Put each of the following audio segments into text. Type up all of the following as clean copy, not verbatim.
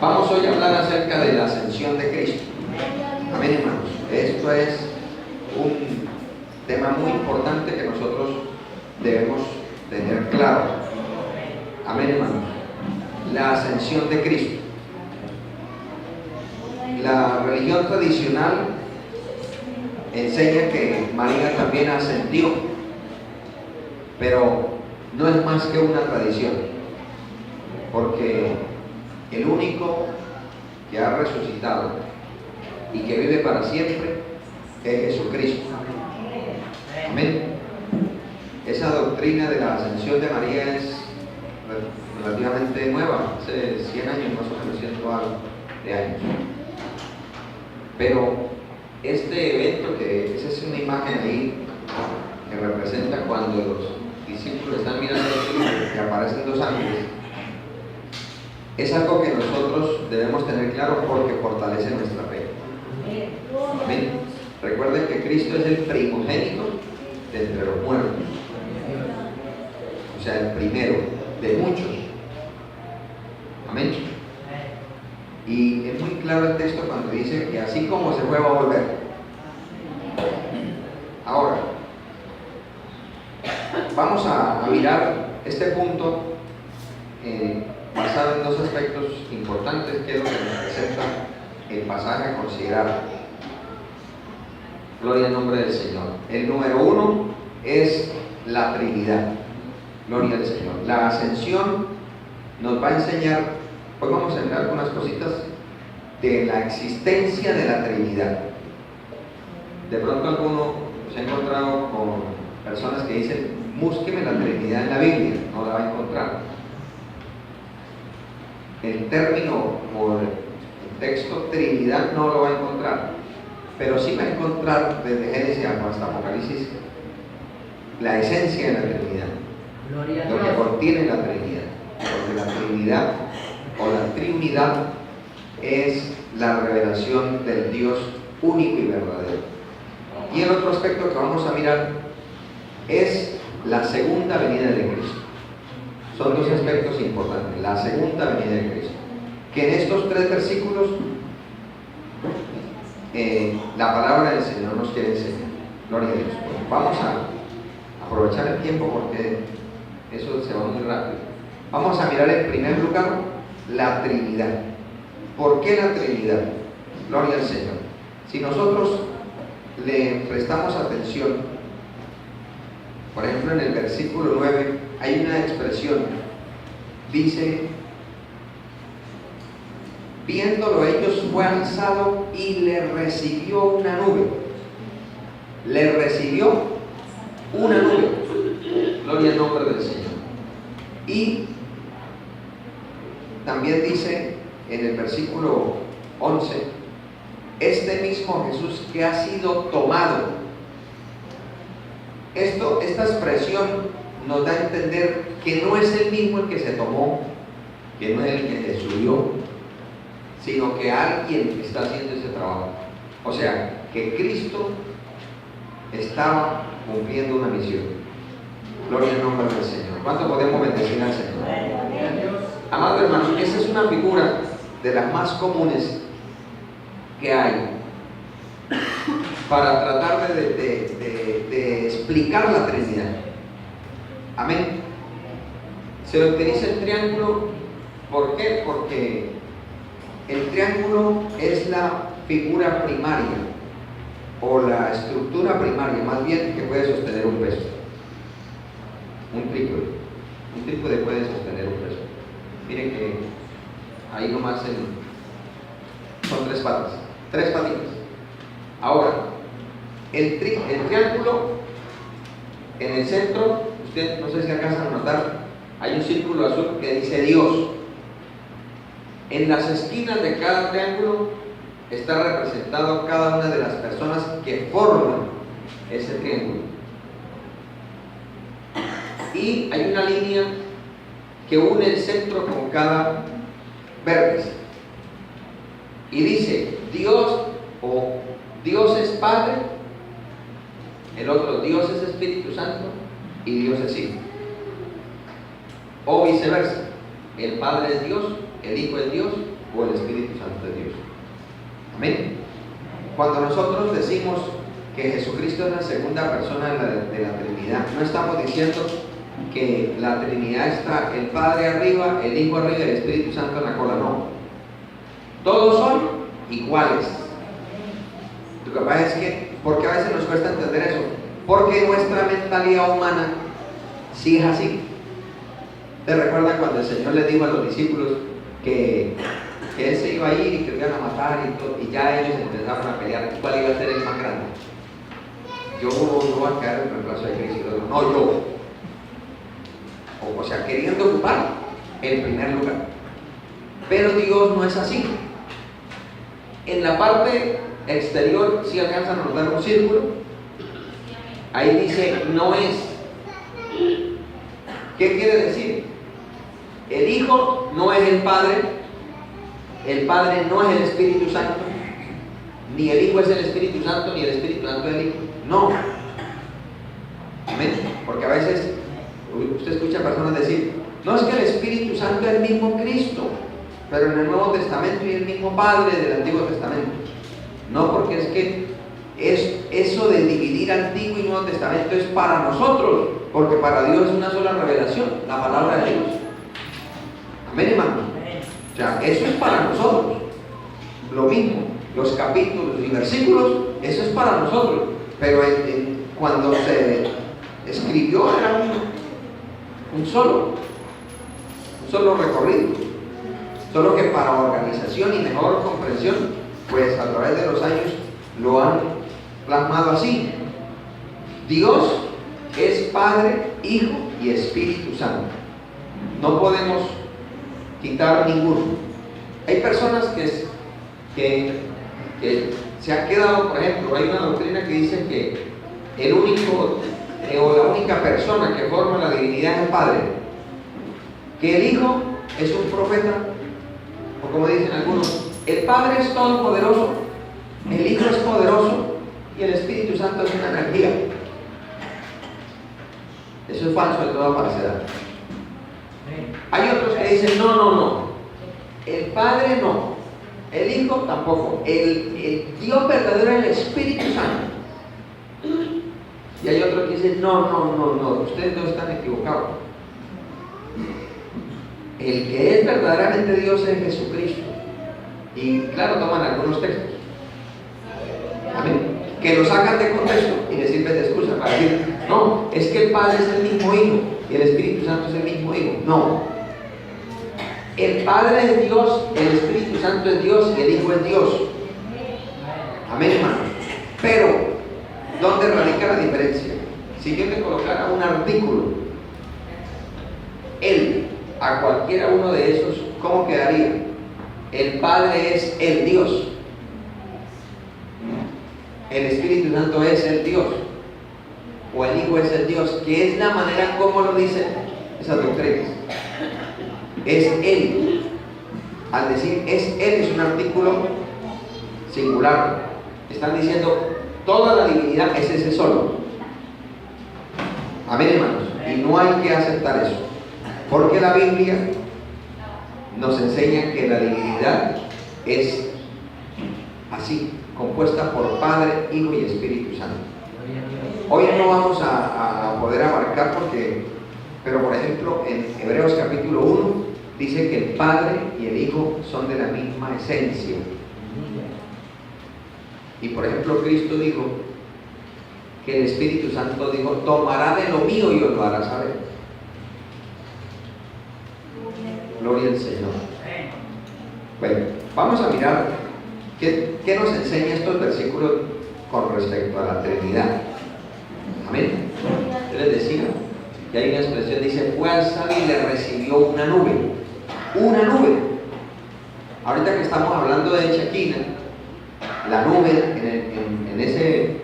Vamos hoy a hablar acerca de la ascensión de Cristo. Amén, hermanos. Esto es un tema muy importante que nosotros debemos tener claro. Amén, hermanos. La ascensión de Cristo. La religión tradicional enseña que María también ascendió, pero no es más que una tradición, porque el único que ha resucitado y que vive para siempre es Jesucristo. Amén. Esa doctrina de la ascensión de María es relativamente nueva, hace 100 años más o menos, 100 algo de años. Pero este evento, que esa es una imagen ahí que representa cuando los discípulos están mirando y aparecen dos ángeles, es algo que nosotros debemos tener claro porque fortalece nuestra fe. Amén. Recuerden que Cristo es el primogénito de entre los muertos, o sea, el primero de muchos. Amén. Y es muy claro el texto cuando dice que así como se fue va a volver. Ahora, vamos a mirar este punto basado en dos aspectos importantes, que es lo que nos presenta el pasaje a considerar. Gloria al nombre del Señor. El número uno es la Trinidad. Gloria al Señor. La ascensión nos va a enseñar, hoy vamos a entrar algunas cositas de la existencia de la Trinidad. De pronto alguno se ha encontrado con personas que dicen, búsqueme la Trinidad en la Biblia, no la va a encontrar. El término o el texto Trinidad no lo va a encontrar, pero sí va a encontrar desde Génesis hasta Apocalipsis la esencia de la Trinidad, lo que contiene la Trinidad, porque la Trinidad o la Trinidad es la revelación del Dios único y verdadero. Y el otro aspecto que vamos a mirar es la segunda venida de Cristo. Son dos aspectos importantes. La segunda venida de Cristo, que en estos 3 versículos la palabra del Señor nos quiere enseñar. Gloria a Dios. Bueno, vamos a aprovechar el tiempo porque eso se va muy rápido. Vamos a mirar en primer lugar la Trinidad. ¿Por qué la Trinidad? Gloria al Señor. Si nosotros le prestamos atención, por ejemplo en el versículo 9 hay una expresión, dice, viéndolo ellos fue alzado y le recibió una nube. Le recibió una nube. Gloria al nombre del Señor. Y también dice en el versículo 11, este mismo Jesús que ha sido tomado. Esta expresión nos da a entender que no es el mismo el que se tomó, que no es el que se subió, sino que alguien está haciendo ese trabajo. O sea, que Cristo estaba cumpliendo una misión. Gloria al nombre del Señor. ¿Cuánto podemos bendecir al Señor? Amado hermano, esa es una figura de las más comunes que hay para tratar de explicar la Trinidad. Amén. Se utiliza el triángulo. ¿Por qué? Porque el triángulo es la figura primaria o la estructura primaria, más bien, que puede sostener un peso. Un trípode puede sostener un peso. Miren que ahí nomás son 3 patas, 3 patitas. Ahora, el triángulo, en el centro, usted no sé si alcanzan a notar, hay un círculo azul que dice Dios. En las esquinas de cada triángulo está representado cada una de las personas que forman ese triángulo. Y hay una línea que une el centro con cada vértice. Y dice Dios, o Dios es Padre, el otro Dios es Espíritu Santo y Dios es Hijo. O viceversa, el Padre es Dios, el Hijo es Dios o el Espíritu Santo de Dios. Amén. Cuando nosotros decimos que Jesucristo es la segunda persona de la Trinidad, no estamos diciendo que la Trinidad está el Padre arriba, el Hijo arriba y el Espíritu Santo en la cola, no. Todos son iguales. Lo que pasa es que, porque a veces nos cuesta entender eso, porque nuestra mentalidad humana sí es así. ¿Te recuerdan cuando el Señor les dijo a los discípulos que Él se iba a ir y que lo iban a matar y ya ellos empezaron a pelear cuál iba a ser el más grande? Yo no voy a quedar en reemplazo de Cristo, no yo. O sea, queriendo ocupar el primer lugar. Pero Dios no es así. En la parte exterior, si alcanzan a notar un círculo, ahí dice no es. ¿Qué quiere decir? El Hijo no es el Padre no es el Espíritu Santo, ni el Hijo es el Espíritu Santo, ni el Espíritu Santo es el Hijo. No. Amén. Porque a veces usted escucha a personas decir, no, es que el Espíritu Santo es el mismo Cristo, pero en el Nuevo Testamento y el mismo Padre del Antiguo Testamento. No, porque es que eso de dividir Antiguo y Nuevo Testamento es para nosotros, porque para Dios es una sola revelación, la palabra de Dios. Amén, hermano. O sea, eso es para nosotros. Lo mismo, los capítulos y versículos, eso es para nosotros. Pero cuando se escribió era un solo recorrido. Solo que para organización y mejor comprensión, pues a través de los años lo han plasmado así. Dios es Padre, Hijo y Espíritu Santo. No podemos quitar ninguno. Hay personas que se han quedado, por ejemplo, hay una doctrina que dice que el único o la única persona que forma la divinidad es el Padre, que el Hijo es un profeta, o como dicen algunos, el Padre es todopoderoso, el Hijo es poderoso y el Espíritu Santo es una energía. Eso es falso de toda falsedad. Hay otros que dicen no, el Padre no, el Hijo tampoco, el Dios verdadero es el Espíritu Santo. Y hay otros que dicen no, ustedes no están equivocados. El que es verdaderamente Dios es Jesucristo. Y claro, toman algunos textos, amén, que lo sacan de contexto y les sirven de excusa para decir, no, es que el Padre es el mismo Hijo y el Espíritu Santo es el mismo Hijo. No, el Padre es Dios, el Espíritu Santo es Dios y el Hijo es Dios. Amén, hermano. Pero, ¿dónde radica la diferencia? Si yo te colocara un artículo, Él, a cualquiera uno de esos, ¿cómo quedaría? El Padre es el Dios, el Espíritu Santo es el Dios, o el Hijo es el Dios, que es la manera como lo dicen esas doctrinas. Es Él. Al decir es Él, es un artículo singular. Están diciendo toda la divinidad es ese solo. Amén, hermanos. Y no hay que aceptar eso, porque la Biblia nos enseña que la divinidad es así, compuesta por Padre, Hijo y Espíritu Santo. Hoy no vamos a poder abarcar pero por ejemplo en Hebreos capítulo 1 dice que el Padre y el Hijo son de la misma esencia. Y por ejemplo Cristo dijo que el Espíritu Santo dijo, tomará de lo mío y os lo hará saber. Gloria al Señor. Bueno, vamos a mirar qué nos enseña estos versículos con respecto a la Trinidad. Amén. Yo les decía que hay una expresión, dice, fue al sabio y le recibió una nube. Una nube. Ahorita que estamos hablando de Shekinah, la nube en ese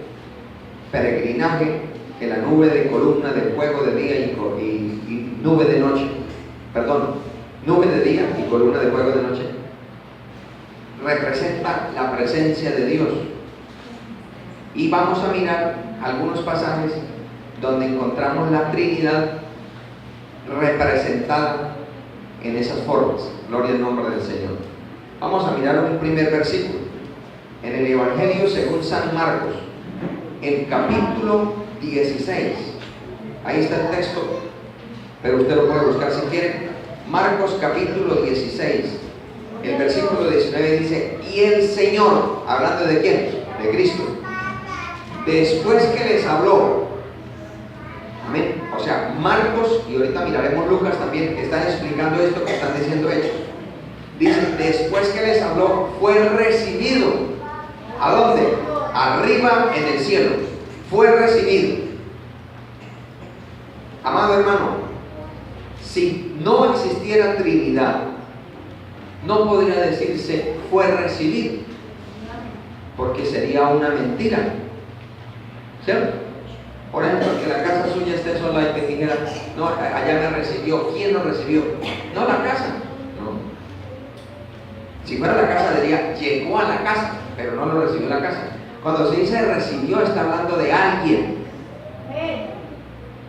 peregrinaje, que la nube de columna de fuego de día y nube de noche, nube de día y columna de fuego de noche, representa la presencia de Dios. Y vamos a mirar algunos pasajes donde encontramos la Trinidad representada en esas formas. Gloria al nombre del Señor. Vamos a mirar un primer versículo. En el Evangelio según San Marcos, el capítulo 16. Ahí está el texto, pero usted lo puede buscar si quiere. Marcos capítulo 16, el versículo 19 dice: y el Señor, hablando de quién, de Cristo, después que les habló, amén, o sea, Marcos, y ahorita miraremos Lucas también, que están explicando esto que están diciendo ellos. Dice, después que les habló, fue recibido. ¿A dónde? Arriba en el cielo. Fue recibido. Amado hermano, si no existiera Trinidad, no podría decirse fue recibido, porque sería una mentira, ¿cierto? Por ejemplo, que la casa suya esté sola y que dijera, no, allá me recibió. ¿Quién lo recibió? No, la casa. No. Si fuera la casa diría, llegó a la casa, pero no lo recibió la casa. Cuando se dice recibió, está hablando de alguien.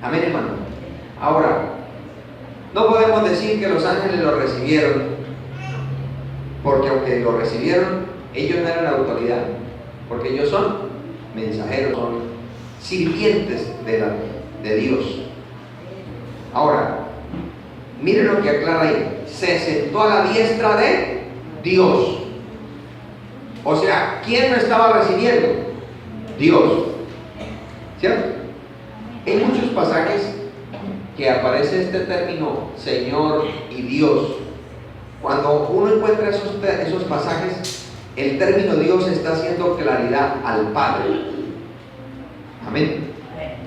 Amén, hermano. Ahora, no podemos decir que los ángeles lo recibieron, porque aunque lo recibieron, ellos no eran la autoridad, porque ellos son mensajeros, son sirvientes de Dios. Ahora, miren lo que aclara ahí: se sentó a la diestra de Dios. O sea, ¿quién lo estaba recibiendo? Dios. ¿Cierto? En muchos pasajes que aparece este término Señor y Dios. Cuando uno encuentra esos pasajes, el término Dios está haciendo claridad al Padre. Amén.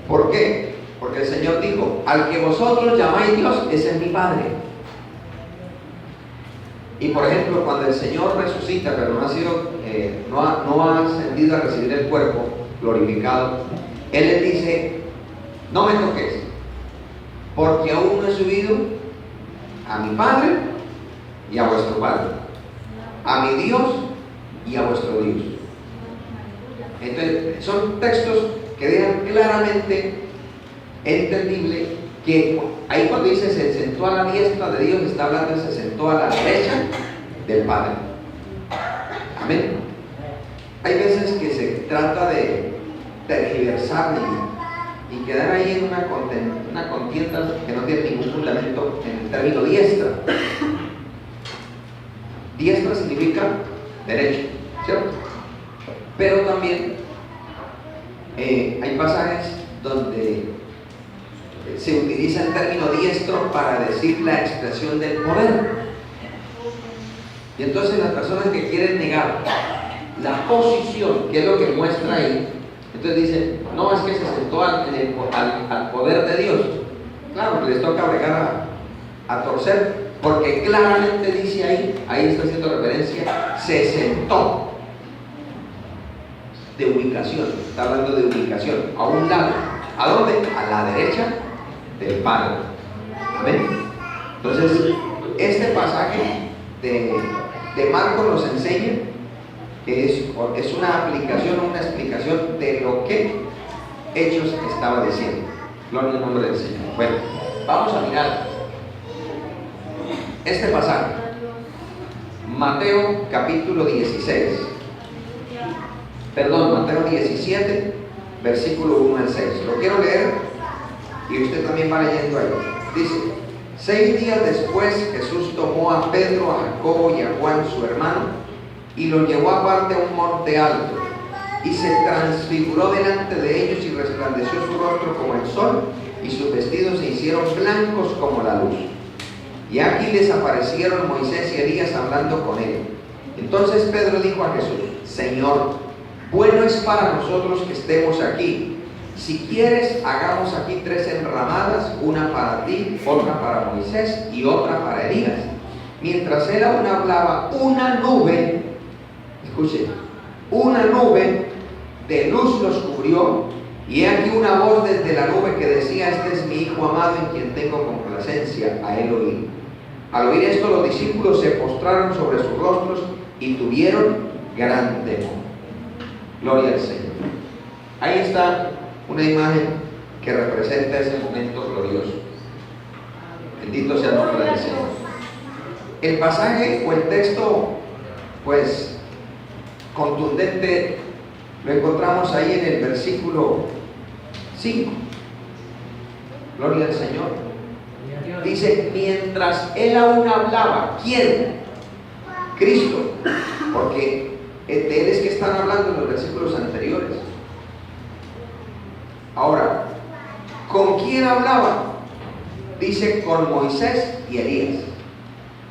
¿Por qué? Porque el Señor dijo, al que vosotros llamáis Dios, ese es mi Padre. Y por ejemplo, cuando el Señor resucita, pero no ha ascendido a recibir el cuerpo glorificado, Él les dice, no me toques, porque aún no he subido a mi Padre y a vuestro Padre, a mi Dios y a vuestro Dios. Entonces, son textos que dejan claramente entendible que ahí cuando dice se sentó a la diestra de Dios, está hablando de se sentó a la derecha del Padre. Amén. Hay veces que se trata de tergiversar y quedar ahí en una contienda que no tiene ningún fundamento en el término diestra. Diestra significa derecho, ¿cierto? Pero también hay pasajes donde se utiliza el término diestro para decir la expresión del poder. Y entonces las personas que quieren negar la posición, que es lo que muestra ahí, entonces dicen, no, es que se sentó al poder de Dios. Claro, les toca bregar a torcer, porque claramente dice ahí está haciendo referencia, se sentó. De ubicación, está hablando de ubicación, a un lado. ¿A dónde? A la derecha del Padre. Amén. Entonces, este pasaje de Marcos nos enseña que es una aplicación, una explicación de lo que Hechos estaba diciendo. Gloria al nombre del Señor. Bueno, vamos a mirar este pasaje. Mateo capítulo 16. Mateo 17, versículo 1 al 6. Lo quiero leer y usted también va leyendo ahí. Dice, 6 días después Jesús tomó a Pedro, a Jacobo y a Juan su hermano y los llevó aparte a un monte alto y se transfiguró delante de ellos y resplandeció su rostro como el sol y sus vestidos se hicieron blancos como la luz. Y aquí les aparecieron Moisés y Elías hablando con él. Entonces Pedro dijo a Jesús, Señor, bueno es para nosotros que estemos aquí. Si quieres, hagamos aquí 3 enramadas, una para ti, otra para Moisés y otra para Elías. Mientras él aún hablaba, una nube, escuche, una nube de luz los cubrió, y he aquí una voz desde la nube que decía, este es mi Hijo amado en quien tengo complacencia, a él oír. Al oír esto, los discípulos se postraron sobre sus rostros y tuvieron gran temor. Gloria al Señor. Ahí está una imagen que representa ese momento glorioso. Bendito sea el nombre del Señor. El pasaje o el texto pues contundente lo encontramos ahí en el versículo 5. Gloria al Señor. Dice, mientras él aún hablaba, ¿quién? Cristo, porque de él es que están hablando en los versículos anteriores. Ahora, ¿con quién hablaba? Dice, con Moisés y Elías.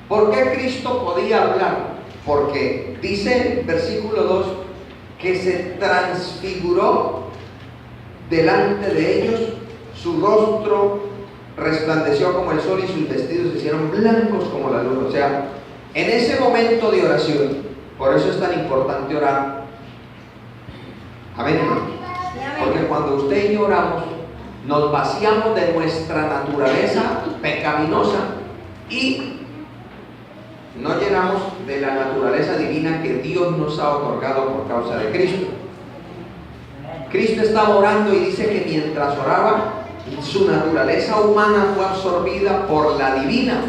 ¿Por qué Cristo podía hablar? Porque dice el versículo 2 que se transfiguró delante de ellos, su rostro resplandeció como el sol y sus vestidos se hicieron blancos como la luz. O sea, en ese momento de oración, por eso es tan importante orar. Amén, hermano. Porque cuando usted y yo oramos, nos vaciamos de nuestra naturaleza pecaminosa y no llenamos de la naturaleza divina que Dios nos ha otorgado por causa de Cristo. Cristo estaba orando y dice que mientras oraba, su naturaleza humana fue absorbida por la divina.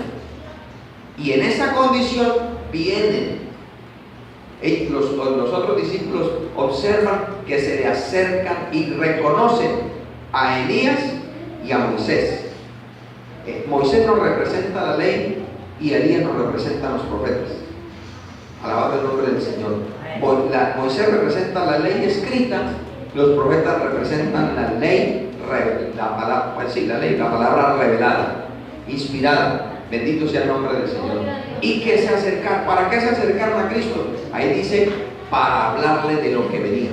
Y en esa condición vienen. Los otros discípulos observan que se le acercan y reconocen a Elías y a Moisés. Moisés nos representa la ley y Elías nos representa a los profetas. Alabado el nombre del Señor. Moisés representa la ley escrita, los profetas representan la ley, la palabra revelada, inspirada. Bendito sea el nombre del Señor. Y que se acercaron. ¿Para qué se acercaron a Cristo? Ahí dice, para hablarle de lo que venía,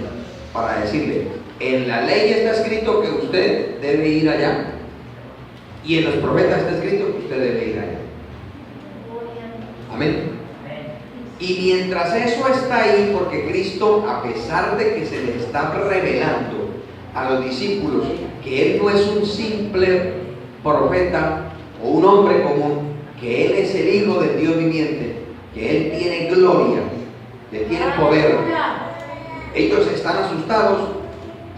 para decirle, en la ley está escrito que usted debe ir allá, y en los profetas está escrito que usted debe ir allá. Amén. Y mientras eso está ahí, porque Cristo, a pesar de que se le está revelando a los discípulos que Él no es un simple profeta o un hombre común, que Él es el Hijo del Dios viviente, que Él tiene gloria, que tiene poder, ellos están asustados.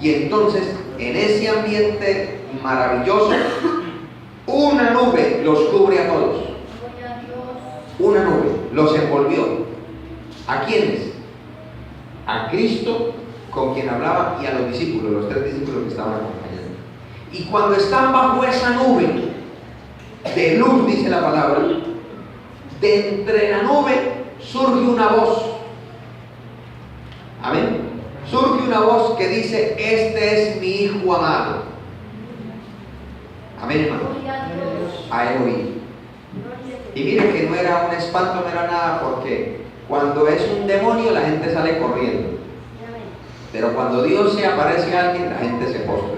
Y entonces, en ese ambiente maravilloso, una nube los cubre a todos. Una nube los envolvió. ¿A quiénes? A Cristo, con quien hablaba, y a los discípulos, los 3 discípulos que estaban acompañando. Y cuando están bajo esa nube de luz, dice la palabra, de entre la nube surge una voz. Amén. Surge una voz que dice, este es mi Hijo amado. Amén, hermano. A él oí. Y miren que no era un espanto, no era nada, porque cuando es un demonio la gente sale corriendo. Pero cuando Dios se aparece a alguien, la gente se postra.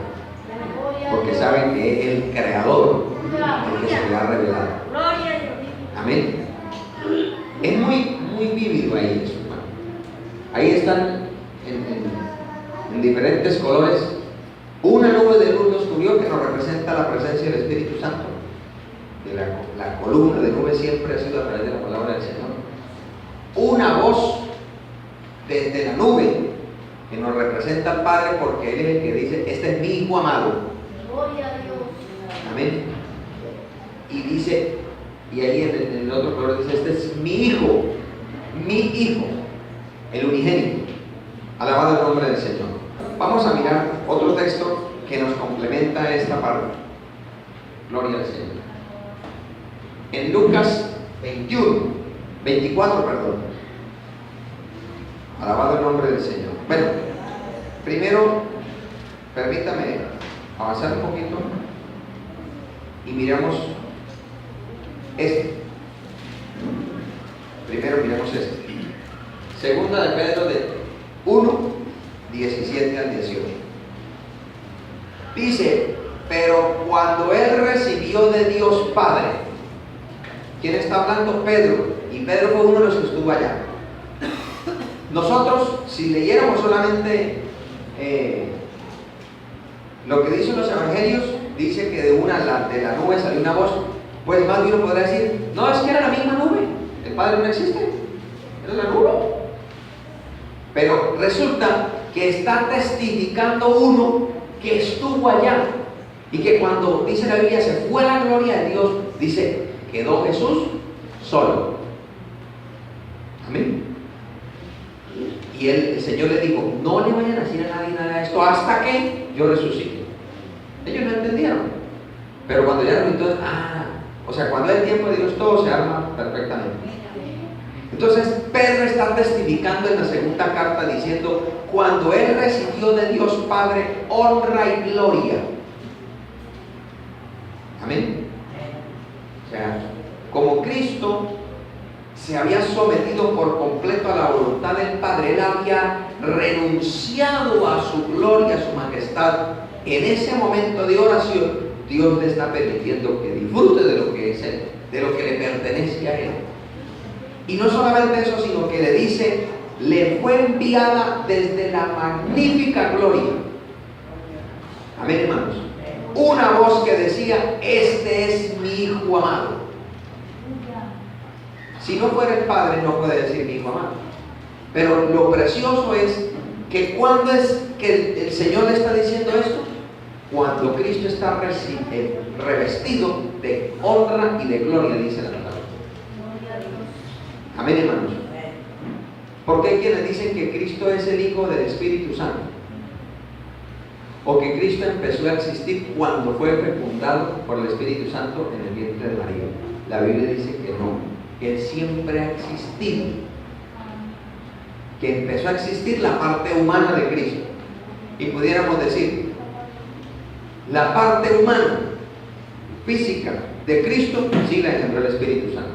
Porque saben que es el Creador el que se le ha revelado. Amén. Es muy vívido ahí eso, hermano. Ahí están en diferentes colores. Una nube de luz nos cubrió, que nos representa la presencia del Espíritu Santo. La columna de nube siempre ha sido a través de la palabra del Señor. Una voz desde la nube que nos representa al Padre, porque Él es el que dice, este es mi Hijo amado. Gloria a Dios. Amén. Y dice, y ahí en el otro color dice, este es mi Hijo, el unigénito. Alabado el nombre del Señor. Vamos a mirar otro texto que nos complementa esta parte. Gloria al Señor. En Lucas 24, perdón. Alabado el nombre del Señor. Bueno, primero, permítame avanzar un poquito y miramos este. Primero miremos este. Segunda de Pedro de 1, 17 al 18. Dice, pero cuando él recibió de Dios Padre, ¿quién está hablando? Pedro. Y Pedro fue uno de los que estuvo allá. Nosotros, si leyéramos solamente lo que dicen los evangelios, dice que de la nube salió una voz. Pues más de uno podrá decir, no, es que era la misma nube, el Padre no existe, era la nube. Pero resulta que está testificando uno que estuvo allá, y que cuando dice la Biblia se fue la gloria de Dios, dice, quedó Jesús solo. Amén. Y el Señor le dijo, no le vayan a decir a nadie nada de esto hasta que yo resucite. Ellos no entendieron. Pero cuando ya resucitó, o sea, cuando hay tiempo de Dios todo se arma perfectamente. Entonces Pedro está testificando en la segunda carta diciendo, cuando él recibió de Dios Padre honra y gloria. Amén. O sea, como Cristo se había sometido por completo a la voluntad del Padre, él había renunciado a su gloria, a su majestad. En ese momento de oración, Dios le está permitiendo que disfrute de lo que es él, de lo que le pertenece a él. Y no solamente eso, sino que le dice, le fue enviada desde la magnífica gloria. Amén, hermanos. Una voz que decía, este es mi Hijo amado. Si no fuera el Padre, no puede decir mi Hijo amado. Pero lo precioso es que cuando es que el Señor le está diciendo esto, cuando Cristo está revestido de honra y de gloria, dice la palabra. Amén, hermanos. Porque hay quienes dicen que Cristo es el Hijo del Espíritu Santo, o que Cristo empezó a existir cuando fue fecundado por el Espíritu Santo en el vientre de María. La Biblia dice que no, que Él siempre ha existido, que empezó a existir la parte humana de Cristo. Y pudiéramos decir, la parte humana, física de Cristo, sí la engendró el Espíritu Santo.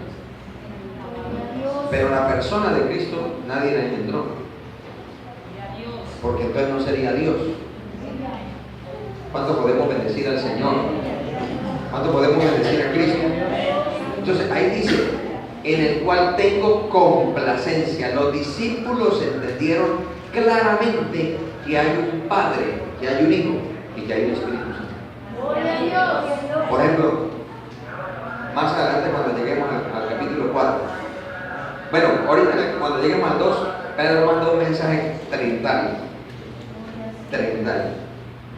Pero la persona de Cristo nadie la engendró, porque entonces no sería Dios. ¿Cuánto podemos bendecir al Señor? ¿Cuánto podemos bendecir a Cristo? Entonces ahí dice, en el cual tengo complacencia. Los discípulos entendieron claramente que hay un Padre, que hay un Hijo y que hay un Espíritu Santo. Por ejemplo, más adelante cuando lleguemos al capítulo 4, bueno, ahorita cuando lleguemos al 2, Pedro manda un mensaje trinitario.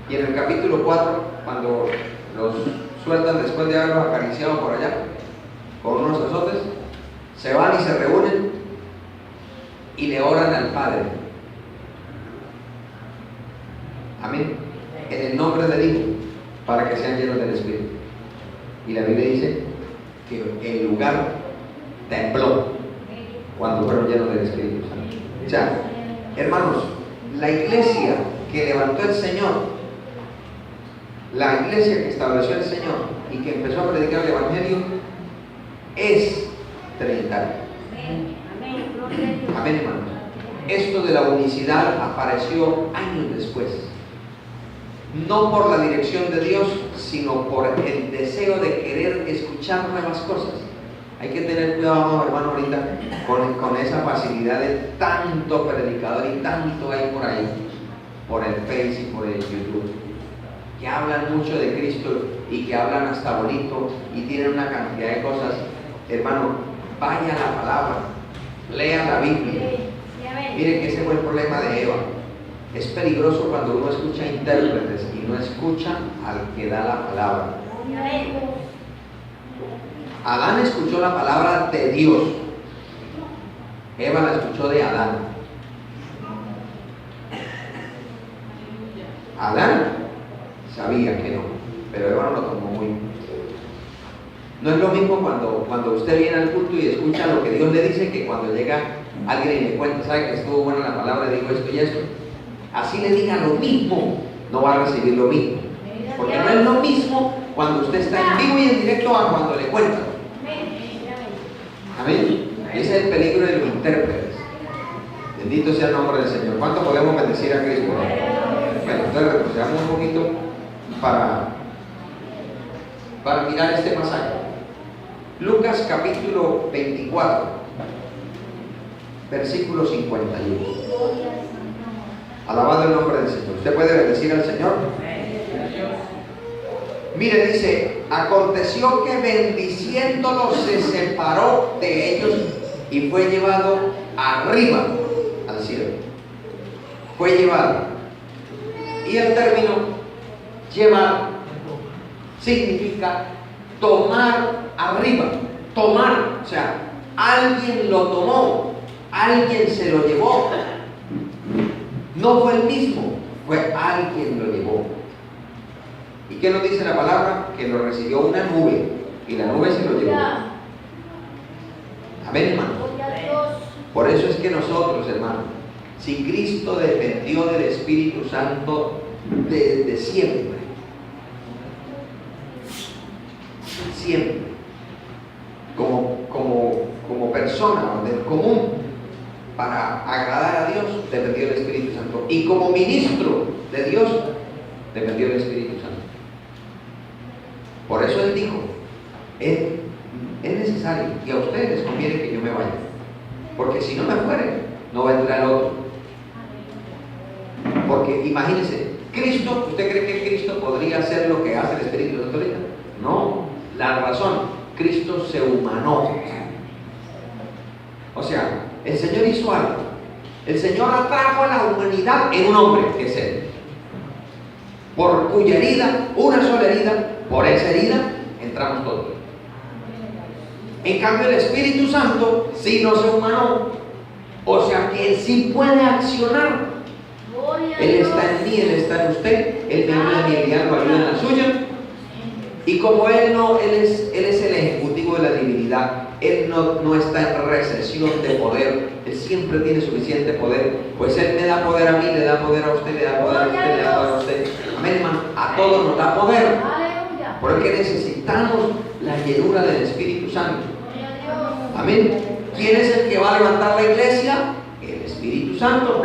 Y en el capítulo 4, cuando los sueltan después de haberlos acariciado por allá con unos azotes, se van y se reúnen y le oran al Padre. Amén. En el nombre del Hijo, para que sean llenos del Espíritu. Y la Biblia dice que el lugar tembló cuando fueron llenos del Espíritu Santo. O sea, hermanos, la iglesia que levantó el Señor, la iglesia que estableció el Señor y que empezó a predicar el Evangelio, es trinitaria. Amén, hermanos. Esto de la unicidad apareció años después, no por la dirección de Dios, sino por el deseo de querer escuchar nuevas cosas. Hay que tener cuidado, hermano, ahorita con esa facilidad de tanto predicador y tanto hay por ahí, por el Face y por el YouTube, que hablan mucho de Cristo y que hablan hasta bonito y tienen una cantidad de cosas. Hermano, vaya a la palabra, lea la Biblia. Miren que ese fue el problema de Eva. Es peligroso cuando uno escucha intérpretes y no escucha al que da la palabra. Adán escuchó la palabra de Dios, Eva la escuchó de Adán. Adán sabía que no, pero Eva no lo tomó muy bien. No es lo mismo cuando usted viene al culto y escucha lo que Dios le dice, que cuando llega alguien y le cuenta, sabe que estuvo buena la palabra, digo esto y esto. Así le diga lo mismo, no va a recibir lo mismo. Porque no es lo mismo cuando usted está en vivo y en directo a cuando le cuentan. Amén. Ese es el peligro de los intérpretes. Bendito sea el nombre del Señor. ¿Cuánto podemos bendecir a Cristo? Bueno, entonces retrocedamos un poquito para mirar este pasaje. Lucas capítulo 24, versículo 51. Alabado el nombre del Señor. ¿Usted puede bendecir al Señor? Mire, dice, aconteció que bendiciéndolos se separó de ellos y fue llevado arriba al cielo. Fue llevado. Y el término llevar significa tomar arriba. Tomar, o sea, alguien lo tomó, alguien se lo llevó. no fue el mismo, fue alguien lo llevó. ¿Y qué nos dice la palabra? Que lo recibió una nube, y la nube se lo llevó. Amén, hermano. Por eso es que nosotros, hermano, si Cristo dependió del Espíritu Santo desde siempre, como persona del común, para agradar a Dios, dependió del Espíritu Santo. Y como ministro de Dios, dependió del Espíritu Santo. Por eso Él dijo, es necesario, y a ustedes les conviene que yo me vaya, porque si no me fuere, no vendrá el otro. Porque imagínense, Cristo, ¿usted cree que Cristo podría hacer lo que hace el Espíritu Santo ahorita? No, la razón, Cristo se humanó. O sea, el Señor hizo algo. El Señor atrajo a la humanidad en un hombre, que es Él. Por cuya herida, una sola herida, por esa herida, entramos todos. En cambio, el Espíritu Santo sí no se humanó. O sea que Él sí puede accionar. Él está en mí, Él está en usted, Él me ayuda en mi vida, lo ayuda en la suya. Y como Él es el ejecutivo de la divinidad, Él no está en recesión de poder, Él siempre tiene suficiente poder, pues Él me da poder a mí, le da poder a usted, le da poder a usted, le da poder a usted. Amén, hermano, a todos nos da poder. Porque necesitamos la llenura del Espíritu Santo. Amén. ¿Quién es el que va a levantar la iglesia? El Espíritu Santo.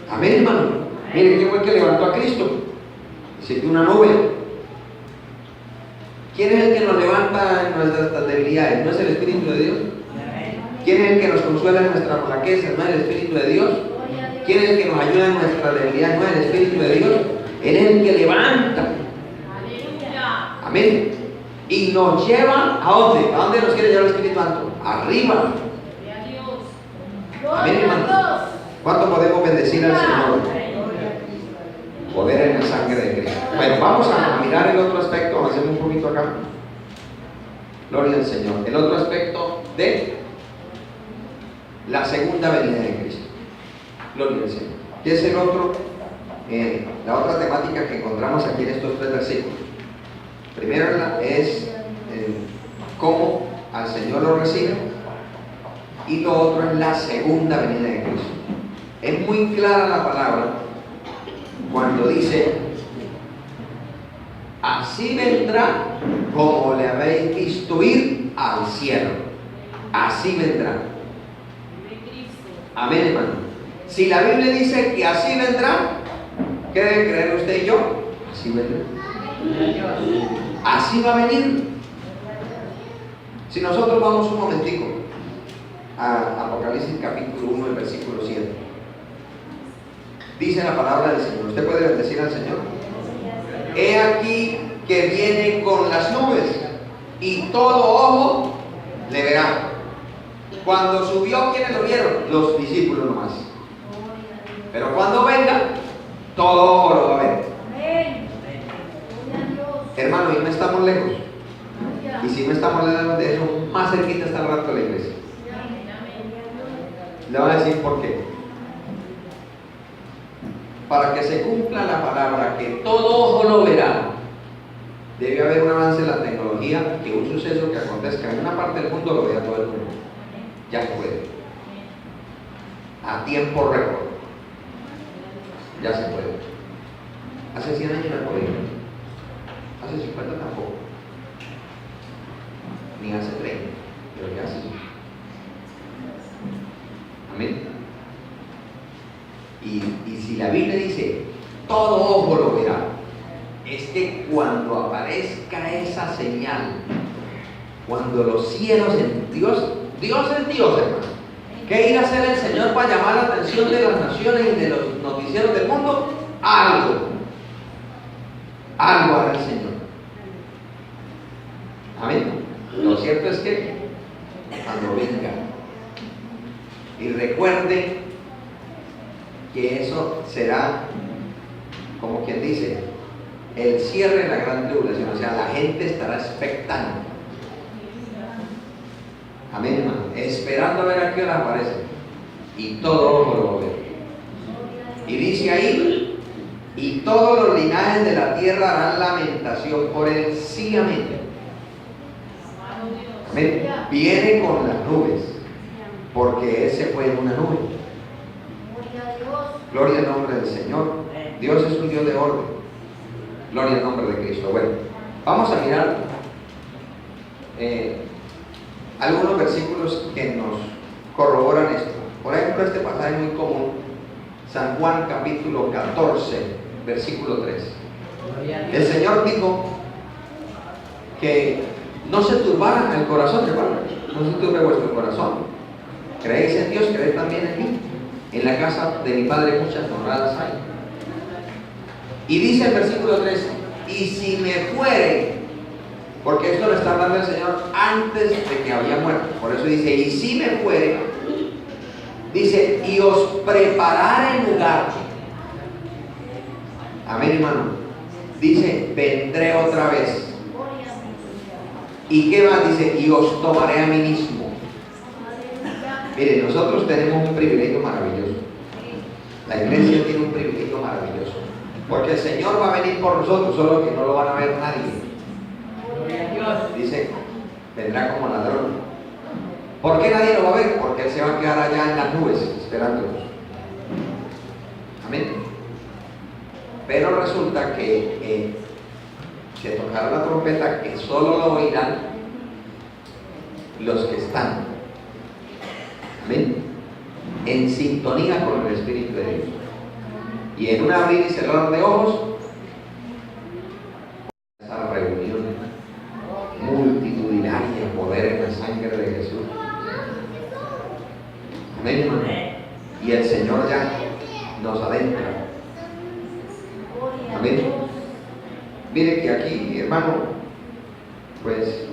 Amén, hermano. Miren, ¿quién fue el que levantó a Cristo? Dice que una nube. ¿Quién es el que nos levanta en nuestras debilidades? ¿No es el Espíritu de Dios? ¿Quién es el que nos consuela en nuestras flaquezas? ¿No es el Espíritu de Dios? ¿Quién es el que nos ayuda en nuestra debilidad? ¿No es el Espíritu de Dios? Él es el que levanta. Amén. Y nos lleva ¿a dónde? ¿A dónde nos quiere llevar el Espíritu Santo? Arriba. Amén, hermanos. ¿Cuánto podemos bendecir al Señor? Poder en la sangre de Cristo. Bueno, vamos a mirar el otro aspecto, avancemos un poquito acá. Gloria al Señor. El otro aspecto de la segunda venida de Cristo. Gloria al Señor. ¿Qué es el otro? La otra temática que encontramos aquí en estos 3 versículos. Primero es cómo al Señor lo recibe, y lo otro es la segunda venida de Cristo. Es muy clara la palabra cuando dice: así vendrá como le habéis visto ir al cielo. Así vendrá. Amén, hermano. Si la Biblia dice que así vendrá, ¿qué deben creer usted y yo? Así vendrá. Así va a venir. Si nosotros vamos un momentico a Apocalipsis capítulo 1, el versículo 7, dice la palabra del Señor. ¿Usted puede bendecir al Señor? He aquí que viene con las nubes, y todo ojo le verá. Cuando subió, ¿quiénes lo vieron? Los discípulos nomás. Pero cuando venga, todo ojo lo va a ver. Hermano, y no estamos lejos. Y si no estamos lejos de eso, más cerquita está el rato de la iglesia. Le voy a decir por qué. Para que se cumpla la palabra, que todo ojo lo verá, debe haber un avance en la tecnología, que un suceso que acontezca en una parte del mundo lo vea todo el mundo. Ya se puede. A tiempo récord. Ya se puede. Hace 100 años no podía. Hace 50 tampoco. Ni hace 30. Pero ya hace. Amén. Y si la Biblia dice, todo ojo lo verá, es que cuando aparezca esa señal, cuando los cielos en Dios es Dios, hermano. ¿Qué irá a hacer el Señor para llamar la atención de las naciones y de los noticieros del mundo? Algo hará el Señor. Amén. Lo cierto es que cuando venga, y recuerde que eso será, como quien dice, el cierre de la gran tribulación. O sea, la gente estará expectante. Amén, hermano. Esperando a ver a qué hora aparece. Y todo ojo lo va a ver. Y dice ahí, y todos los linajes de la tierra harán lamentación por él. Sí, amén. Amén. Viene con las nubes, porque él se fue en una nube. Gloria al nombre del Señor. Dios es un Dios de orden. Gloria al nombre de Cristo. Bueno, vamos a mirar algunos versículos que nos corroboran esto. Por ejemplo, este pasaje muy común, San Juan capítulo 14, versículo 3. El Señor dijo que no se turbara el corazón, hermano. No se turbe vuestro corazón. Creéis en Dios, creed también en mí. En la casa de mi Padre muchas moradas hay. Y dice el versículo 3, y si me fuere, porque esto lo está hablando el Señor antes de que había muerto. Por eso dice, y si me fuere, dice, y os prepararé lugar. Amén, hermano. Dice, vendré otra vez. ¿Y qué más? Dice, y os tomaré a mí mismo. Miren, nosotros tenemos un privilegio maravilloso. La iglesia tiene un privilegio maravilloso. Porque el Señor va a venir por nosotros, solo que no lo van a ver nadie. Dice, vendrá como ladrón. ¿Por qué nadie lo va a ver? Porque Él se va a quedar allá en las nubes esperándonos. Amén. Pero resulta que se tocará la trompeta, que solo lo oirán los que están, amén, en sintonía con el Espíritu de Dios. Y en un abrir y cerrar de ojos, esa reunión multitudinaria, poder en la sangre de Jesús. Amén, hermano. Y el Señor ya nos adentra. Amén. Mire que aquí, hermano, pues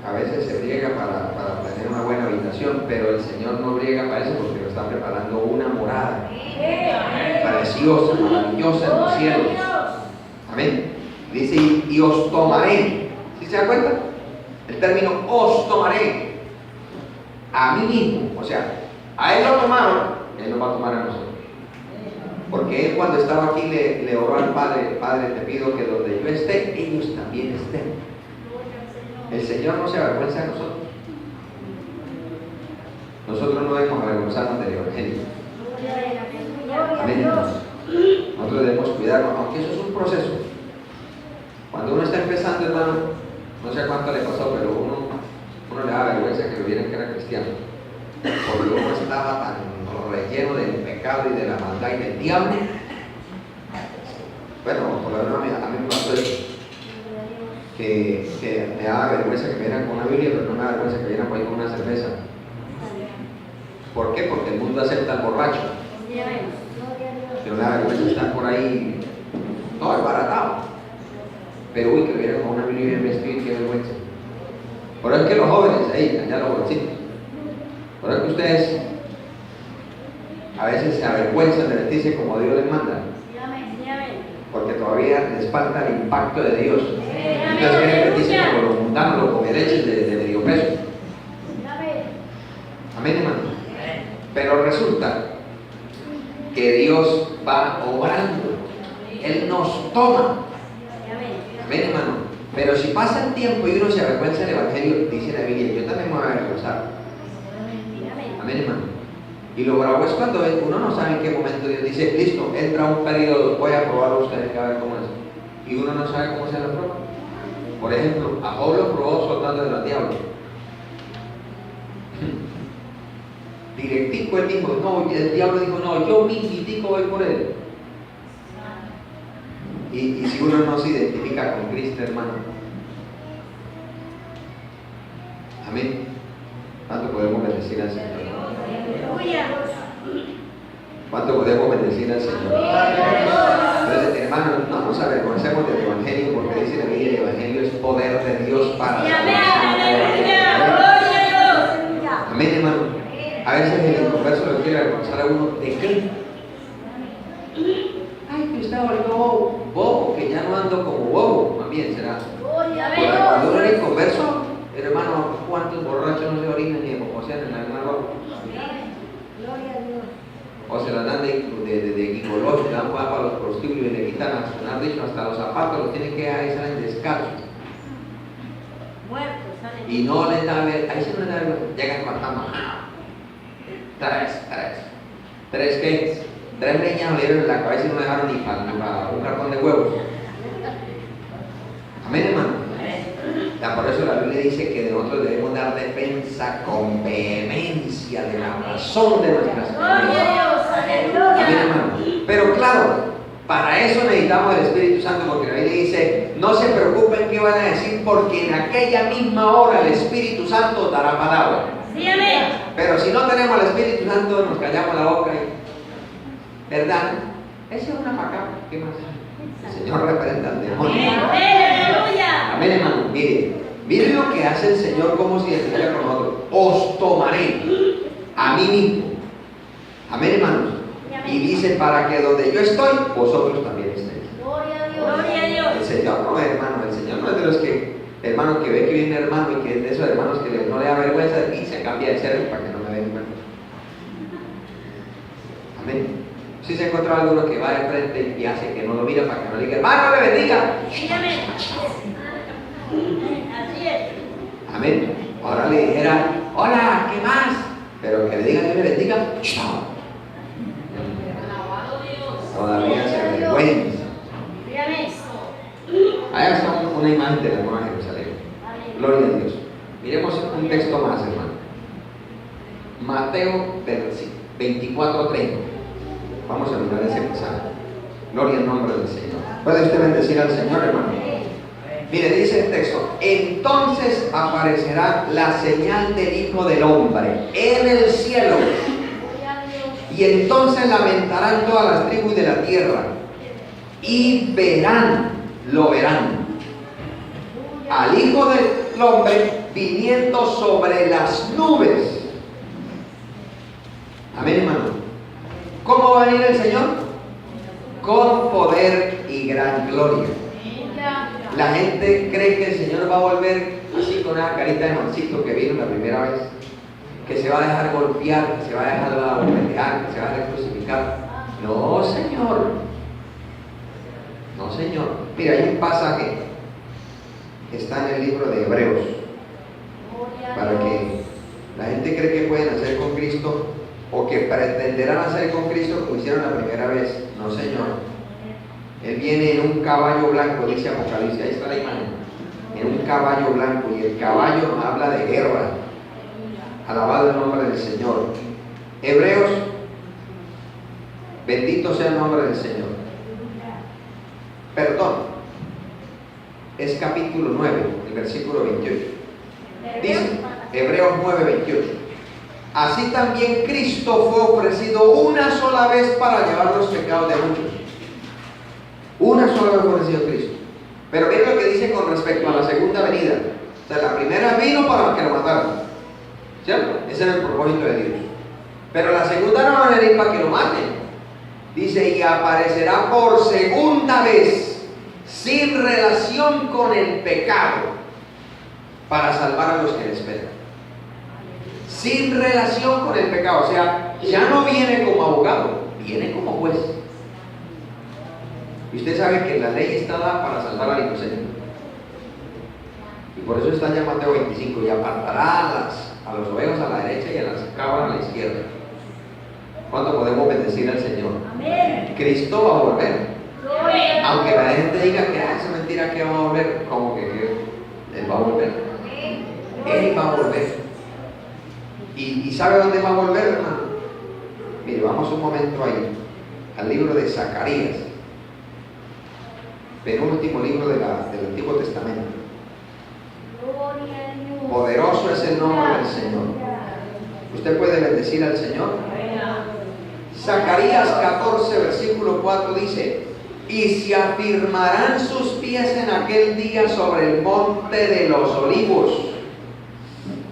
a veces se briega para tener una buena habitación, pero el Señor no briega para eso, porque lo está preparando una morada preciosa, maravillosa en los cielos. Amén. Dice, y os tomaré. ¿Sí se da cuenta? El término os tomaré a mí mismo. O sea, a Él lo tomaron, Él nos va a tomar a nosotros. Porque Él, cuando estaba aquí, le oró al Padre: Padre, te pido que donde yo esté, ellos también estén. El Señor no se avergüenza de nosotros. Nosotros no debemos avergonzarnos del Evangelio. Amén. Nosotros debemos cuidarnos, aunque eso es un proceso. Cuando uno está empezando, hermano, no sé cuánto le pasó, pero uno le da vergüenza que lo vieran que era cristiano. Porque uno estaba tan relleno del pecado y de la maldad y del diablo. Bueno, por lo menos a mí me pasó eso. Que me daba vergüenza que me vieran con una Biblia, pero no me da vergüenza que vieran por ahí con una cerveza. ¿Por qué? Porque el mundo acepta al borracho. Pero me da vergüenza estar por ahí todo desbaratado. Pero uy, que me vieran con una Biblia bien vestido, y qué vergüenza. Por eso es que los jóvenes, allá los bolsitos, por eso es que ustedes a veces se avergüenzan de vestirse como Dios les manda. Porque todavía les falta el impacto de Dios. Entonces quieren vestirse como los mundanos, los comileches de medio peso. Amén, hermano. Pero resulta que Dios va obrando. Él nos toma. Amén, hermano. Pero si pasa el tiempo y uno se avergüenza del Evangelio, dice la Biblia, yo también me voy a avergonzar. Amén, hermano. Y lo bravo es cuando uno no sabe en qué momento Dios dice, listo, entra un periodo, voy a probarlo ustedes, a ver cómo es. Y uno no sabe cómo se lo prueba. Por ejemplo, a Job lo probó soltando de los diablos. Directico él dijo, no, el diablo dijo, no, yo mismitico voy por él. Y si uno no se identifica con Cristo, hermano. Amén. ¿Cuánto podemos bendecir al Señor? ¿Cuánto podemos bendecir al Señor? Entonces, hermanos, no nos avergoncemos del Evangelio, porque dice la Biblia, el Evangelio es poder de Dios para amén, hermano. A veces el inconverso lo quiere avergonzar a uno. ¿De qué? Ay, que usted volvió bobo, que ya no ando como bobo. Más bien será. Porque cuando uno es inconverso, hermano, ¿cuántos borrachos no se orinan ni de posean en la misma ropa? o se las dan de guigoló, le dan para los prostíbulos y le quitan, hasta los zapatos, los tienen que dejar y salen descalzos. Muertos, salen. Y no les da ver, ahí sí no les da ver, llegan matando. Tres que, 3 leñas le dieron en la cabeza y no dejaron ni para un cartón de huevos. Amén, hermano. Por eso la Biblia dice que nosotros debemos dar defensa con vehemencia de la razón de nuestras creencias. Amén, hermano. Pero claro, para eso necesitamos el Espíritu Santo, porque la Biblia dice: no se preocupen qué van a decir, porque en aquella misma hora el Espíritu Santo dará palabra. Sí, amén. Pero si no tenemos el Espíritu Santo, nos callamos la boca y, ¿verdad? Esa es una macabra. ¿Qué más? El Señor reprenda al demonio. Aleluya. Amén, hermano. Mire lo que hace el Señor, como si estuviera con nosotros. Os tomaré a mí mismo. Amén, hermanos. Y dice: para que donde yo estoy, vosotros también estéis. Gloria a Dios. Gloria a Dios. El Señor no, hermano. El Señor no es de los que, hermano, que ve que viene hermano y que es de esos hermanos que no le da vergüenza y se cambia de ser para que no me den vergüenza. Amén. Si se encuentra alguno que va de frente y hace que no lo mira para que no le diga: hermano, le bendiga. Sí, amén. Así es. Amén. Ahora le dijera: hola, ¿qué más? Pero que le diga: Dios le bendiga. Todavía se vergüenza. Allá está una imagen de la Nueva Jerusalén. Gloria a Dios. Miremos un texto más, hermano. Mateo 24:30. Vamos a mirar ese pasaje. Gloria al nombre del Señor. ¿Puede usted bendecir al Señor, hermano? Mire, dice el texto: entonces aparecerá la señal del Hijo del Hombre en el cielo, y entonces lamentarán todas las tribus de la tierra, y lo verán al Hijo del Hombre viniendo sobre las nubes. Amén, hermano. ¿Cómo va a venir el Señor? Con poder y gran gloria. La gente cree que el Señor va a volver así con una carita de mancito que vino la primera vez, que se va a dejar golpear, que se va a dejar golpear, que se va a dejar crucificar. No, Señor. No, Señor. Mira, hay un pasaje que está en el libro de Hebreos, para que la gente cree que pueden hacer con Cristo, o que pretenderán hacer con Cristo como hicieron la primera vez. No, Señor. Él viene en un caballo blanco, dice Apocalipsis. Ahí está la imagen. En un caballo blanco, y el caballo habla de guerra. Alabado el nombre del Señor. Hebreos, bendito sea el nombre del Señor. Perdón, es capítulo 9, el versículo 28. Dice Hebreos 9:28: así también Cristo fue ofrecido una sola vez para llevar los pecados de muchos. Una sola vez fue ofrecido Cristo. Pero miren lo que dice con respecto a la segunda venida. O sea, la primera vino para que lo mataran, ¿cierto? Ese era el propósito de Dios. Pero la segunda no va a venir para que lo maten. Dice: y aparecerá por segunda vez sin relación con el pecado para salvar a los que le esperan. Sin relación con el pecado. O sea, ya no viene como abogado, viene como juez. Y usted sabe que la ley está dada para salvar al inocente. Y por eso está ya Mateo 25: y apartará a los ovejas a la derecha y a las cabras a la izquierda. ¿Cuánto podemos bendecir al Señor? Amén. Cristo va a volver. Aunque la gente diga que es mentira que va a volver, como que Él va a volver. Él va a volver. ¿Y sabe dónde va a volver, hermano? Mire, vamos un momento ahí, al libro de Zacarías, penúltimo libro del Antiguo Testamento. Poderoso es el nombre del Señor. ¿Usted puede bendecir al Señor? Zacarías 14, versículo 4 dice: y se afirmarán sus pies en aquel día sobre el monte de los olivos,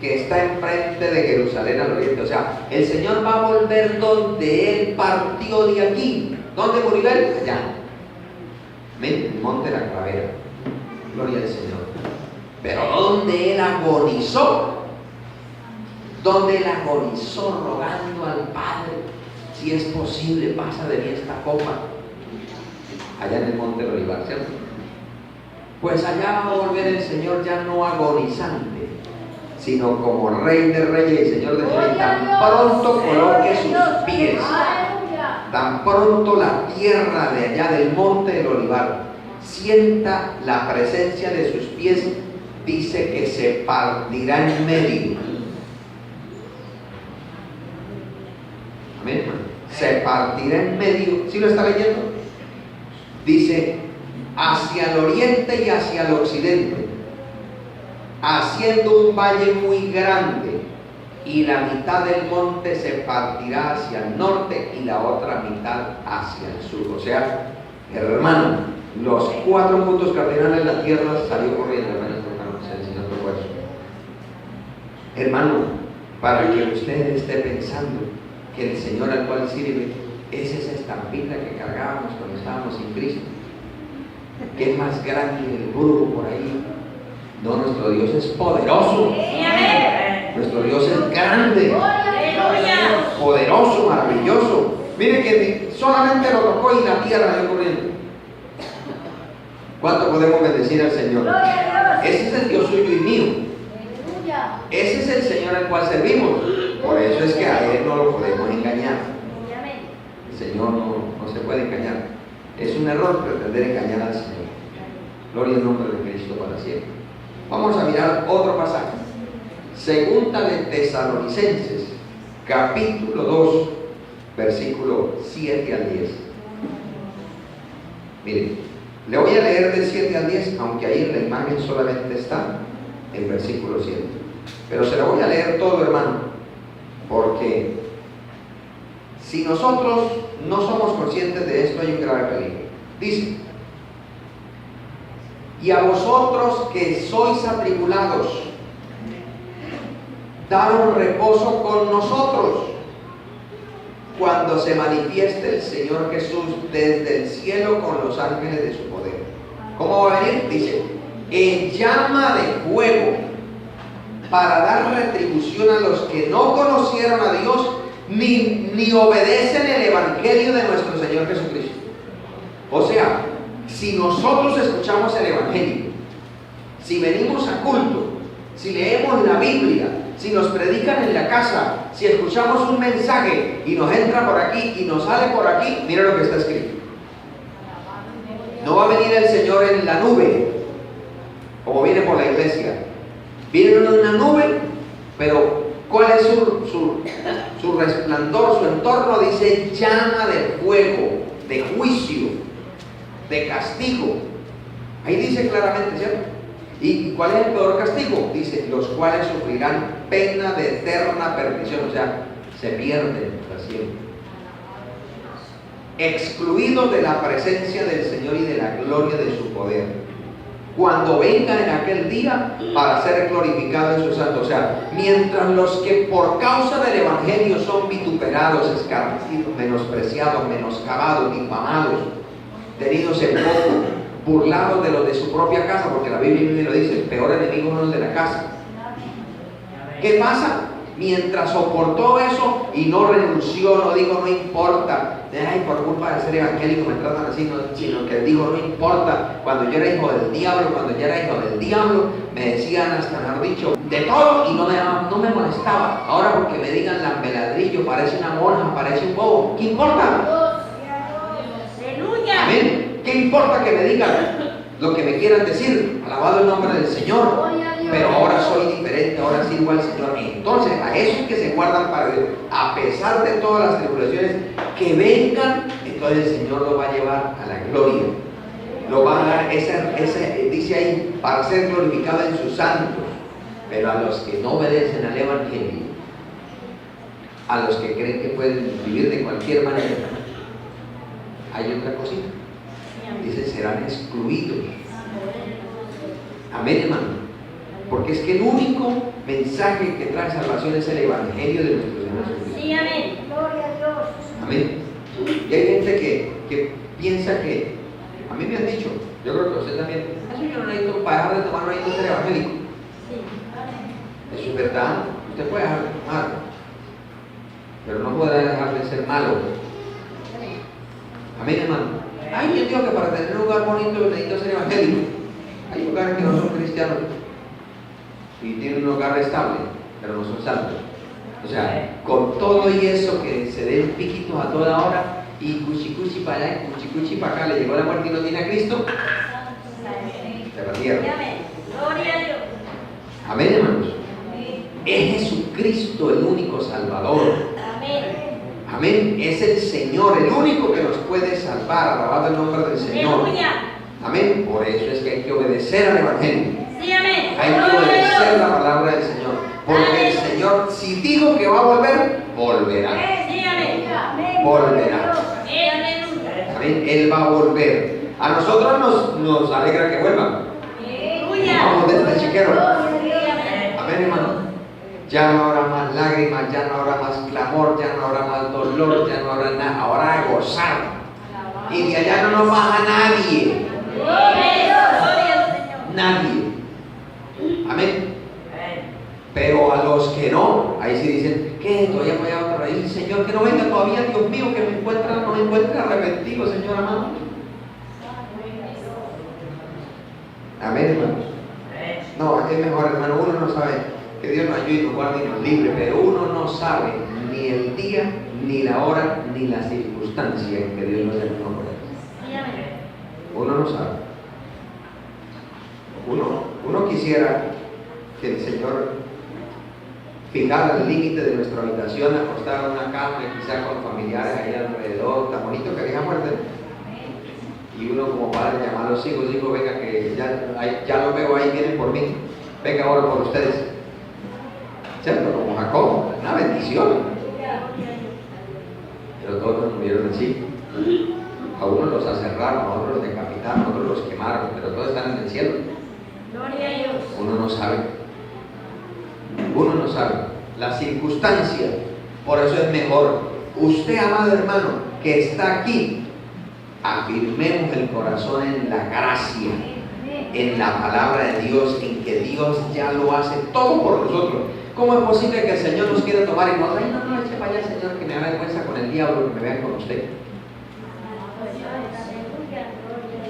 que está enfrente de Jerusalén al oriente. O sea, el Señor va a volver donde Él partió de aquí. ¿Dónde murió Él? Allá. El monte de la Calavera. Gloria al Señor. Pero donde Él agonizó, rogando al Padre si es posible, pasa de mí esta copa. Allá en el monte del Olivar, ¿cierto? Pues allá va a volver el Señor ya no agonizante, sino como Rey de Reyes y Señor de Señores. Tan pronto coloque sus pies, tan pronto la tierra de allá del monte del Olivar sienta la presencia de sus pies, dice que se partirá en medio. Amén, hermano. Se partirá en medio. ¿Sí lo está leyendo? Dice, hacia el oriente y hacia el occidente, haciendo un valle muy grande, y la mitad del monte se partirá hacia el norte y la otra mitad hacia el sur. O sea, hermano, los 4 puntos cardinales de la tierra salió corriendo, hermano, el Señor tocó eso. Hermano, para que usted esté pensando que el Señor al cual sirve es esa estampita que cargábamos cuando estábamos sin Cristo, que es más grande que el burro por ahí. No, nuestro Dios es poderoso. Nuestro Dios es grande, poderoso, maravilloso. Mire que solamente lo tocó y la tierra salió corriendo. ¿Cuánto podemos bendecir al Señor? Ese es el Dios suyo y mío. Ese es el Señor al cual servimos. Por eso es que a Él no lo podemos engañar. El Señor no se puede engañar. Es un error pretender engañar al Señor. Gloria al nombre de Cristo para siempre. Vamos a mirar otro pasaje. Segunda de Tesalonicenses, capítulo 2, versículo 7 al 10. Miren, le voy a leer del 7 al 10, aunque ahí en la imagen solamente está el versículo 7. Pero se lo voy a leer todo, hermano, porque si nosotros no somos conscientes de esto, hay un grave peligro. Dice: y a vosotros que sois atribulados, daos reposo con nosotros cuando se manifieste el Señor Jesús desde el cielo con los ángeles de su poder. ¿Cómo va a venir? Dice, en llama de fuego, para dar retribución a los que no conocieron a Dios ni obedecen el evangelio de nuestro Señor Jesucristo. O sea, si nosotros escuchamos el evangelio, si venimos a culto, si leemos la Biblia, si nos predican en la casa, si escuchamos un mensaje y nos entra por aquí y nos sale por aquí, mira lo que está escrito. No va a venir el Señor en la nube, como viene por la iglesia. Viene en una nube, pero ¿cuál es su resplandor, su entorno? Dice llama de fuego, de juicio, de castigo. Ahí dice claramente, ¿cierto? ¿Y cuál es el peor castigo? Dice, los cuales sufrirán pena de eterna perdición, o sea, se pierden para siempre. Excluidos de la presencia del Señor y de la gloria de su poder, cuando venga en aquel día para ser glorificado en su santo. O sea, mientras los que por causa del evangelio son vituperados, escarnecidos, menospreciados, menoscabados, difamados, tenidos en poco, burlados de los de su propia casa, porque la Biblia misma lo dice, el peor enemigo no es el de la casa. ¿Qué pasa? Mientras soportó eso y no renunció, no dijo no importa, ay, por culpa de ser evangélico me tratan así, no, sino que dijo no importa. Cuando yo era hijo del diablo, me decían hasta, mejor dicho, de todo y no me molestaba. Ahora porque me digan lambeladrillo, parece una monja, parece un bobo, ¿qué importa? Aleluya. Amén. ¿Qué importa que me digan lo que me quieran decir? Alabado el nombre del Señor. Pero ahora soy diferente, ahora sirvo al Señor. Entonces, a esos que se guardan para Dios, a pesar de todas las tribulaciones que vengan, entonces el Señor lo va a llevar a la gloria. Lo va a dar, dice ahí, para ser glorificado en sus santos. Pero a los que no obedecen al evangelio, a los que creen que pueden vivir de cualquier manera, hay otra cosita. Dice, serán excluidos. Amén, hermano. Porque es que el único mensaje que trae salvación es el evangelio de nuestro Señor Jesucristo. Sí, amén. Gloria a Dios. Amén. Y hay gente que piensa que, a mí me han dicho, yo creo que usted también, eso yo no necesito para dejar de tomar, no necesito ser evangélico. Sí. Eso es verdad, usted puede dejar de tomar, pero no podrá dejar de ser malo. Amén, hermano. Ay, yo digo que para tener un lugar bonito necesito ser evangélico. Hay lugares que no son cristianos y tienen un hogar estable, pero no son santos. O sea, con todo y eso que se den piquitos a toda hora y cuchi para allá y cuchi para acá, le llegó la muerte y no tiene a Cristo, se perdieron. Gloria a Dios. Amén, hermanos. Es Jesucristo el único Salvador. Amén. Amén. Es el Señor, el único que nos puede salvar. Alabado el nombre del Señor. Aleluya. Amén. Por eso es que hay que obedecer al Evangelio. Sí, amén. Hay que Gloria a obedecer Dios. la palabra del Señor. Porque el Señor, si dijo que va a volver, volverá. Sí, amén. Amén. Volverá. Aleluya. Amén. Él va a volver. A nosotros nos alegra que vuelva. Aleluya. Vamos desde el chiquero. Amén. Amén, hermano. Ya no habrá más lágrimas, ya no habrá más clamor, ya no habrá más dolor, ya no habrá nada. Ahora a gozar. Y de allá no nos baja nadie. Nadie. Amén. Pero a los que no, ahí sí dicen, ¿qué? Todavía voy a otra vez. Señor, que no venga todavía, Dios mío, que no me encuentre arrepentido, Señor amado. Amén, hermanos. No, es mejor, hermano, uno no sabe. Que Dios nos ayude y nos guarde y nos libre, pero uno no sabe ni el día, ni la hora, ni la circunstancia en que Dios nos llamó a morir. Uno no sabe. Uno quisiera que el Señor fijara el límite de nuestra habitación, acostar en una cama y quizá con familiares ahí alrededor, tan bonito que deja muerte. Y uno como padre llama a los hijos, dijo, venga que ya lo veo ahí, vienen por mí, venga ahora por ustedes. ¿Cierto? Como Jacob, una bendición. Pero todos nos murieron así. A unos los aserraron, a otros los decapitaron, a otros los quemaron, pero todos están en el cielo. Gloria a Dios. Uno no sabe. Uno no sabe. La circunstancia. Por eso es mejor. Usted, amado hermano, que está aquí, afirmemos el corazón en la gracia, en la palabra de Dios, en que Dios ya lo hace todo por nosotros. ¿Cómo es posible que el Señor nos quiera tomar y nos diga, ay, no, eche para allá, Señor, que me haga vergüenza con el diablo, que me vean con usted?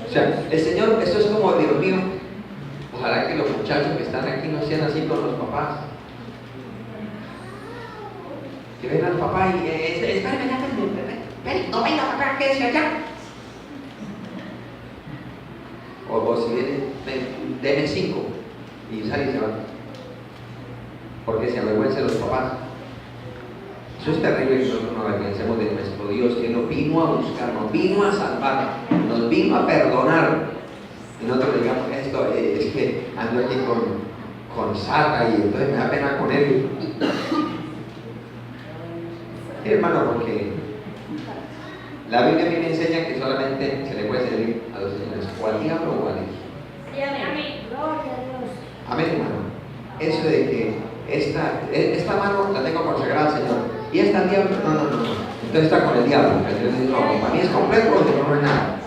O sea, el Señor, esto es como, Dios mío, ojalá que los muchachos que están aquí no sean así con los papás. Que ven al papá y, espérame, no venga para acá, quédese allá. O si viene, deme 5 y sale y se va. Porque se avergüenza de los papás. Eso es terrible que nosotros nos avergüencemos de nuestro Dios, que nos vino a buscar, nos vino a salvar, nos vino a perdonar. Y nosotros digamos, esto es que ando aquí con Sata y entonces me da pena con él. Hermano, porque la Biblia a mí me enseña que solamente se le puede servir a los señores, o al diablo o a Dios. Amén. Gloria a Dios. Amén, hermano. Eso de que esta mano la tengo consagrada al Señor y esta al diablo, no. Entonces está con el diablo. Entonces, no, para mí es completo, no es nada.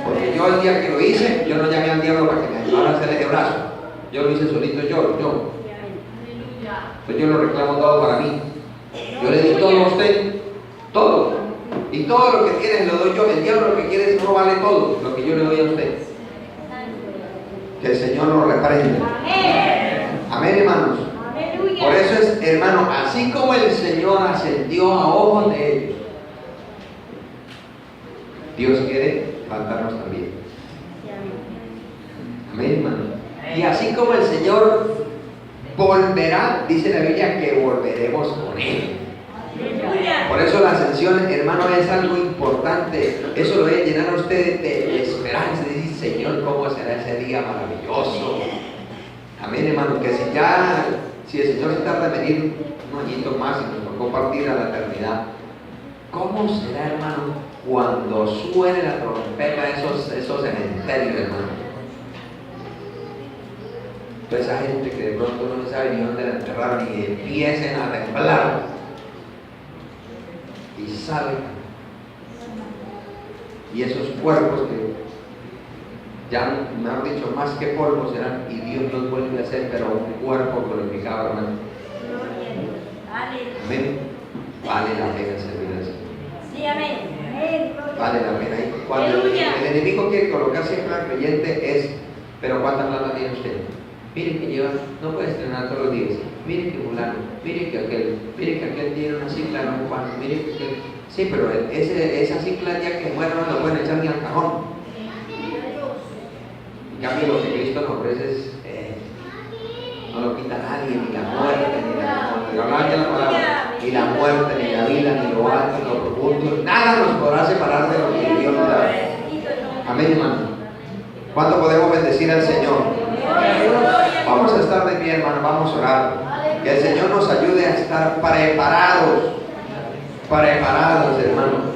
Porque yo el día que lo hice, yo no llamé al diablo para que me ayudara a hacerle de brazo. Yo lo hice solito yo. Pues yo lo reclamo todo para mí. Yo le di todo a usted, todo. Y todo lo que tiene lo doy yo. El diablo lo que quiere es no vale todo lo que yo le doy a usted. Que el Señor nos reprenda. Amén, hermanos. Por eso es, hermano, así como el Señor ascendió a ojos de ellos, Dios quiere levantarnos también. Amén, hermano. Y así como el Señor volverá, dice la Biblia que volveremos con Él. Por eso la ascensión, hermano, es algo importante. Eso lo debe llenar a usted de esperanza. Dice, Señor, ¿cómo será ese día maravilloso? Amén, hermano, que si el Señor se tarda en venir un añito más y nos tocó partir a la eternidad, ¿cómo será, hermano, cuando suene la trompeta de esos cementerios, hermano? Toda esa gente que de pronto no sabe ni dónde la enterraron y empiecen a temblar y salen, y esos cuerpos que ya, mejor dicho, más que polvo serán, y Dios los vuelve a hacer, pero un cuerpo glorificado, hermano. Amén. Vale la pena servir al Señor. Sí, amén. Amén. Gloria. Vale la pena. Y cuando Aleluya. el enemigo quiere colocar siempre al creyente es, pero ¿cuánta plata tiene usted? Mire que lleva, no puede estrenar todos los días. Mire que fulano, mire que aquel tiene una cicla, no cuánto, mire que aquel. Sí, pero esa cicla ya que muera no la pueden echar ni al cajón. En cambio lo que Cristo nos ofrece es, no lo quita nadie, ni la muerte, ni la palabra, ni la muerte, ni la vida, ni lo alto, ni lo profundo, nada nos podrá separar de lo que Dios nos da. Amén, hermano. ¿Cuánto podemos bendecir al Señor? Vamos a estar de pie, hermano, vamos a orar. Que el Señor nos ayude a estar preparados, hermano.